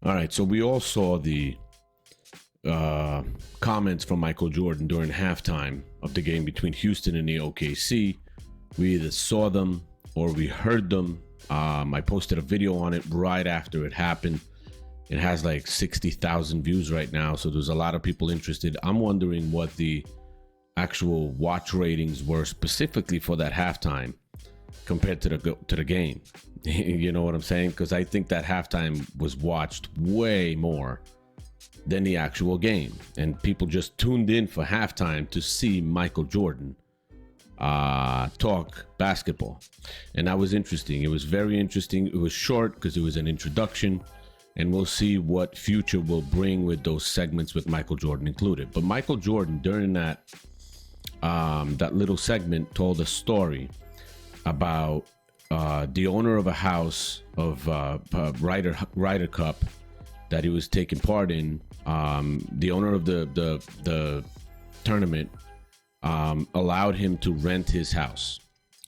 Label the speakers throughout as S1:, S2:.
S1: All right, so we all saw the comments from Michael Jordan during halftime of the game between Houston and the OKC. We either saw them or we heard them. I posted a video on it right after it happened. It has like 60,000 views right now, so there's a lot of people interested. I'm wondering what the actual watch ratings were specifically for that halftime compared to the game. You know what I'm saying? Because I think that halftime was watched way more than the actual game, and people just tuned in for halftime to see Michael Jordan talk basketball, and that was interesting. It was very interesting. It was short because it was an introduction, and we'll see what future will bring with those segments with Michael Jordan included. But Michael Jordan, during that little segment, told a story about the owner of a house of Ryder Cup that he was taking part in. The owner of the tournament allowed him to rent his house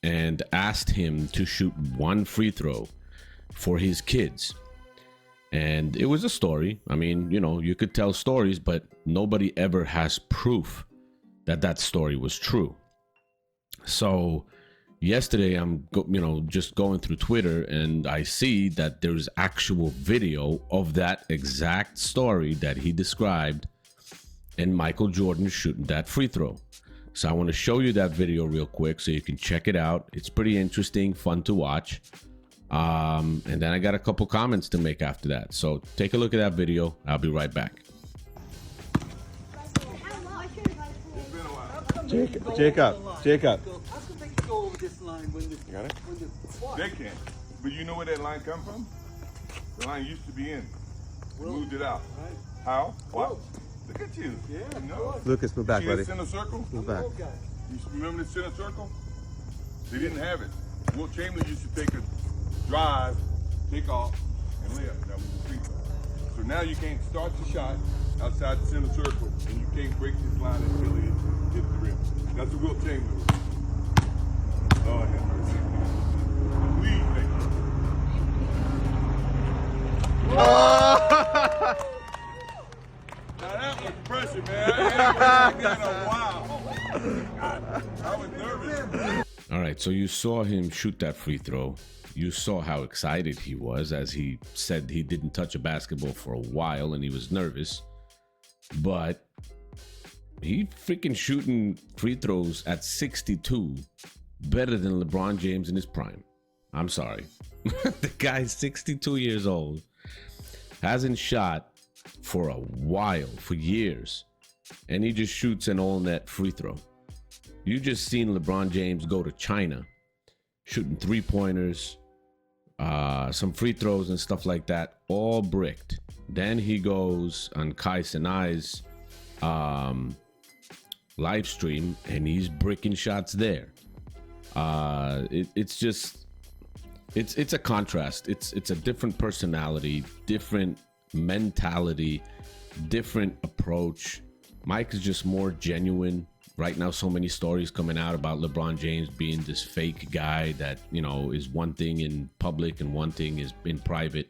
S1: and asked him to shoot one free throw for his kids. And it was a story. I mean, you know, you could tell stories, but nobody ever has proof that that story was true. So yesterday, I'm just going through Twitter, and I see that there's actual video of that exact story that he described, and Michael Jordan shooting that free throw. So I want to show you that video real quick so you can check it out. It's pretty interesting, fun to watch. And then I got a couple comments to make after that. So take a look at that video. I'll be right back.
S2: Jacob.
S3: Go over this line when the,
S2: You got it?
S3: when the
S4: They can't. But you know where that line come from? The line used to be in. We moved it out.
S3: Right.
S4: How? What? Look at you.
S3: Yeah,
S4: You know?
S2: Lucas, move back,
S4: See
S2: buddy.
S4: the center circle?
S2: Move back.
S3: Okay.
S4: You remember the center circle? They didn't have it. Will Chamberlain used to take a drive, take off, and lay up. That was the free throw. So now you can't start the shot outside the center circle, and you can't break this line until it hits the rim. That's what Will Chamberlain was. Lord have mercy. Please make it. Now that was pressure, man. I ain't like that in a while. I was nervous.
S1: All right, so you saw him shoot that free throw. You saw how excited he was, as he said he didn't touch a basketball for a while and he was nervous. But he freaking shooting free throws at 62 better than LeBron James in his prime. I'm sorry. The guy's 62 years old, hasn't shot for a while, for years, and he just shoots an all-net free throw. You just seen LeBron James go to China, shooting three-pointers, some free throws and stuff like that, all bricked. Then he goes on Kai Cenai's live stream, and he's bricking shots there. It's a contrast. It's a different personality, different mentality, different approach. Mike is just more genuine. Right now, so many stories coming out about LeBron James being this fake guy that, you know, is one thing in public and one thing is in private.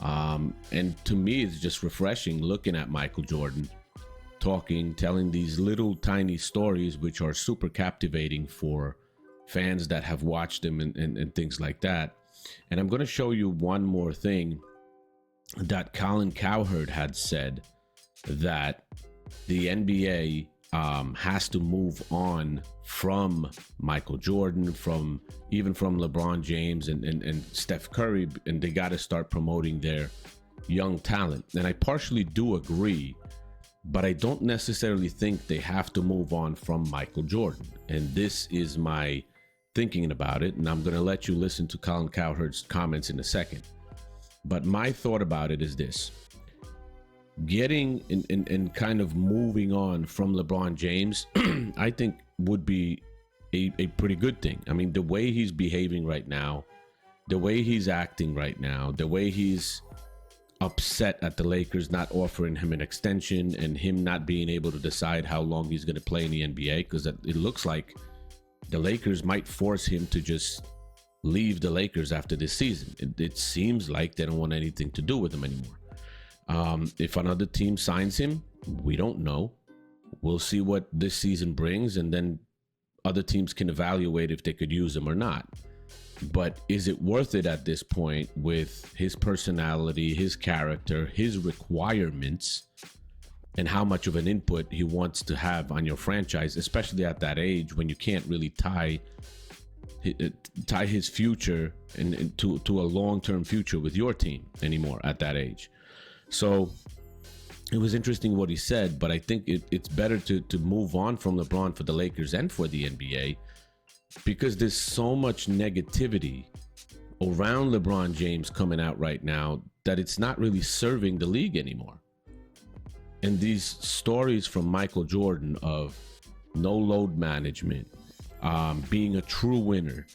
S1: And to me, it's just refreshing looking at Michael Jordan talking, telling these little tiny stories, which are super captivating for fans that have watched him and things like that. And I'm going to show you one more thing that Colin Cowherd had said, that the NBA has to move on from Michael Jordan, from LeBron James and Steph Curry, and they got to start promoting their young talent. And I partially do agree, but I don't necessarily think they have to move on from Michael Jordan. And this is my thinking about it, and I'm going to let you listen to Colin Cowherd's comments in a second. But my thought about it is this: getting and kind of moving on from LeBron James, I think would be a pretty good thing. I mean, the way he's behaving right now, the way he's acting right now, the way he's upset at the Lakers not offering him an extension and him not being able to decide how long he's going to play in the NBA, because it looks like the Lakers might force him to just leave the Lakers after this season. It seems like they don't want anything to do with him anymore. If another team signs him, we don't know. We'll see what this season brings, and then other teams can evaluate if they could use him or not. But is it worth it at this point with his personality, his character, his requirements, and how much of an input he wants to have on your franchise, especially at that age when you can't really tie his future to a long-term future with your team anymore at that age? So it was interesting what he said, but I think it's better to move on from LeBron for the Lakers and for the NBA, because there's so much negativity around LeBron James coming out right now that it's not really serving the league anymore. And these stories from Michael Jordan of no load management, being a true winner,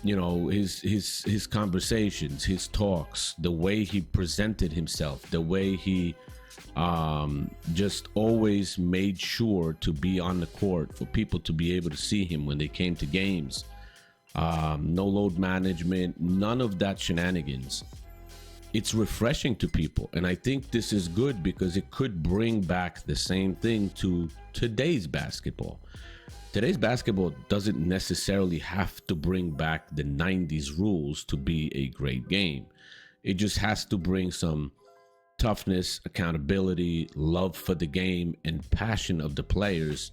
S1: his conversations, his talks, the way he presented himself, the way he just always made sure to be on the court for people to be able to see him when they came to games. No load management, none of that shenanigans. It's refreshing to people, and I think this is good because it could bring back the same thing to today's basketball. Today's basketball doesn't necessarily have to bring back the 90s rules to be a great game. It just has to bring some toughness, accountability, love for the game, and passion of the players,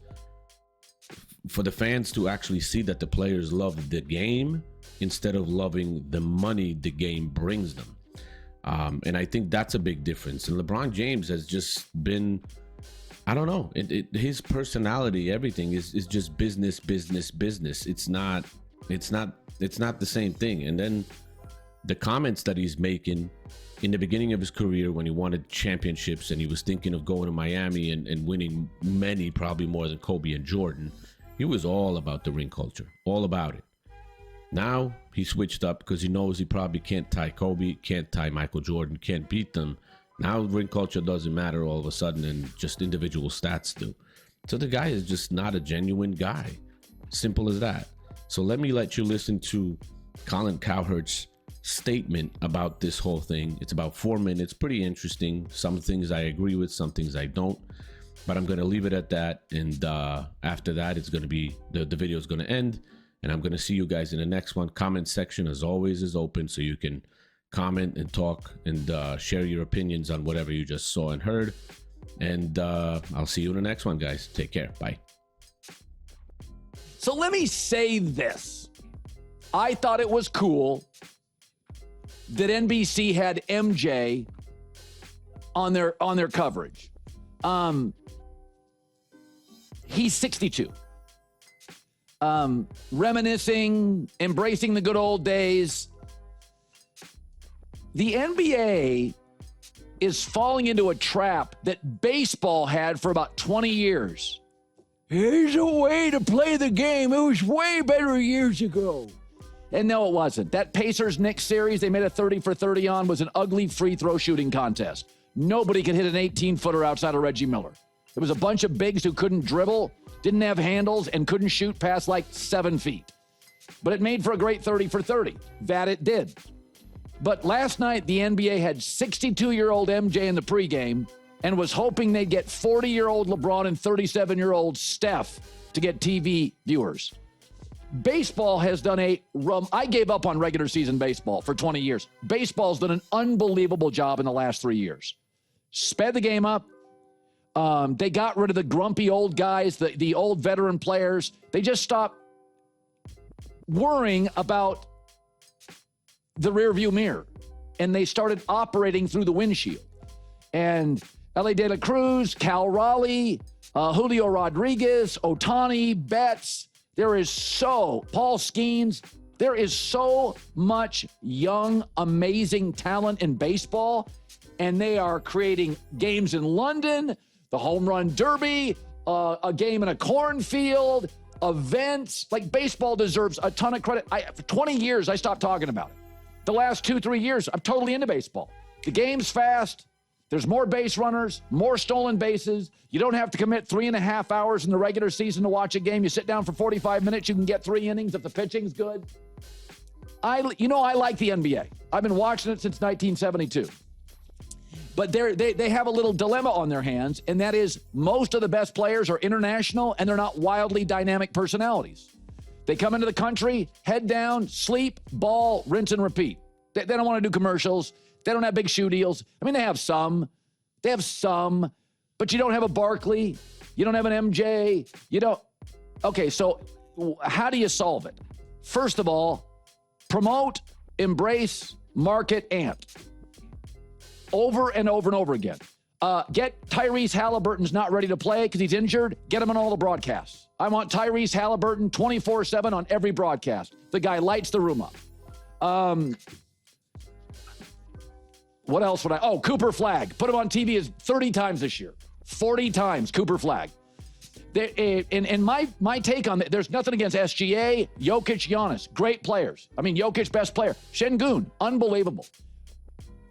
S1: for the fans to actually see that the players love the game instead of loving the money the game brings them. And I think that's a big difference. And LeBron James has just been, I don't know, his personality, everything is just business. It's not the same thing. And then the comments that he's making in the beginning of his career when he wanted championships and he was thinking of going to Miami and winning many, probably more than Kobe and Jordan, he was all about the ring culture, all about it. Now he switched up because he knows he probably can't tie Kobe, can't tie Michael Jordan, can't beat them. Now ring culture doesn't matter all of a sudden, and just individual stats do. So the guy is just not a genuine guy. Simple as that. So let you listen to Colin Cowherd's statement about this whole thing. It's about 4 minutes, pretty interesting. Some things I agree with, some things I don't. But I'm going to leave it at that. And after that, it's going to be, the video is going to end. And I'm going to see you guys in the next one. Comment section, as always, is open, so you can comment and talk and share your opinions on whatever you just saw and heard. And I'll see you in the next one, guys. Take care. Bye.
S2: So let me say this. I thought it was cool that NBC had MJ on their coverage. He's 62. Reminiscing, embracing the good old days. The NBA is falling into a trap that baseball had for about 20 years. Here's a way to play the game. It was way better years ago. And no, it wasn't. That Pacers-Knicks series they made a 30 for 30 on was an ugly free throw shooting contest. Nobody could hit an 18-footer outside of Reggie Miller. It was a bunch of bigs who couldn't dribble, didn't have handles, and couldn't shoot past like 7 feet. But it made for a great 30 for 30. That it did. But last night, the NBA had 62-year-old MJ in the pregame and was hoping they'd get 40-year-old LeBron and 37-year-old Steph to get TV viewers. Baseball has done I gave up on regular season baseball for 20 years. Baseball's done an unbelievable job in the last 3 years. Sped the game up. They got rid of the grumpy old guys, the old veteran players. They just stopped worrying about the rearview mirror, and they started operating through the windshield. And L.A. De La Cruz, Cal Raleigh, Julio Rodriguez, Ohtani, Betts, Paul Skeens, there is so much young, amazing talent in baseball, and they are creating games in London, the home run derby, a game in a cornfield, events. Like, baseball deserves a ton of credit. For 20 years, I stopped talking about it. The last 2-3 years, I'm totally into baseball. The game's fast. There's more base runners, more stolen bases. You don't have to commit 3.5 hours in the regular season to watch a game. You sit down for 45 minutes, you can get 3 innings if the pitching's good. I like the NBA. I've been watching it since 1972. But they have a little dilemma on their hands, and that is most of the best players are international, and they're not wildly dynamic personalities. They come into the country, head down, sleep, ball, rinse, and repeat. They don't want to do commercials. They don't have big shoe deals. I mean, they have some, but you don't have a Barkley. You don't have an MJ. You don't. Okay, so how do you solve it? First of all, promote, embrace, market, ant. Over and over and over again. Get Tyrese Halliburton's not ready to play because he's injured. Get him on all the broadcasts. I want Tyrese Halliburton 24/7 on every broadcast. The guy lights the room up. What else would I? Oh, Cooper Flag. Put him on TV 30 times this year. 40 times, Cooper Flag. And my take on that, there's nothing against SGA, Jokic, Giannis. Great players. I mean, Jokic, best player. Şengün, unbelievable.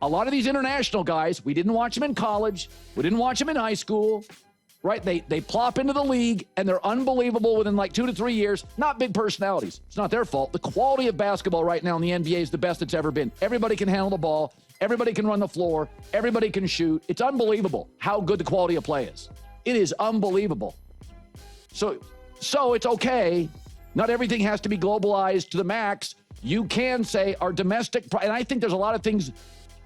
S2: A lot of these international guys, we didn't watch them in college. We didn't watch them in high school, right? They plop into the league, and they're unbelievable within like 2 to 3 years. Not big personalities. It's not their fault. The quality of basketball right now in the NBA is the best it's ever been. Everybody can handle the ball. Everybody can run the floor. Everybody can shoot. It's unbelievable how good the quality of play is. It is unbelievable. So it's okay. Not everything has to be globalized to the max. You can say our domestic, and I think there's a lot of things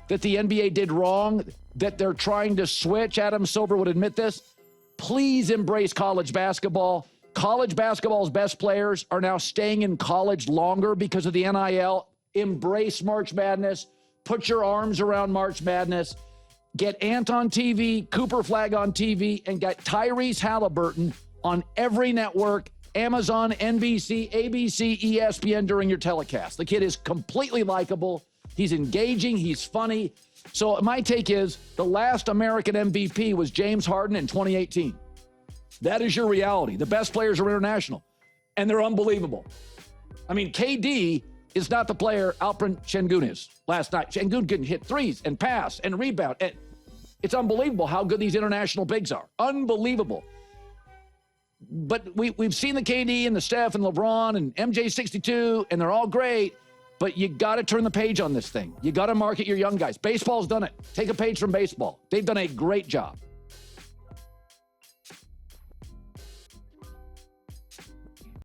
S2: that the NBA did wrong that they're trying to switch. Adam Silver would admit this. Please embrace college basketball. College basketball's best players are now staying in college longer because of the NIL. Embrace March Madness. Put your arms around March Madness. Get Ant on TV, Cooper Flag on TV, and get Tyrese Halliburton on every network, Amazon, NBC, ABC, ESPN during your telecast. The kid is completely likable. He's engaging. He's funny. So my take is the last American MVP was James Harden in 2018. That is your reality. The best players are international, and they're unbelievable. I mean, KD is not the player Alperen Şengün is last night. Şengün can hit threes and pass and rebound. And it's unbelievable how good these international bigs are. Unbelievable. But we've seen the KD and the Steph and LeBron and MJ 62, and they're all great. But you got to turn the page on this thing. You got to market your young guys. Baseball's done it. Take a page from baseball. They've done a great job.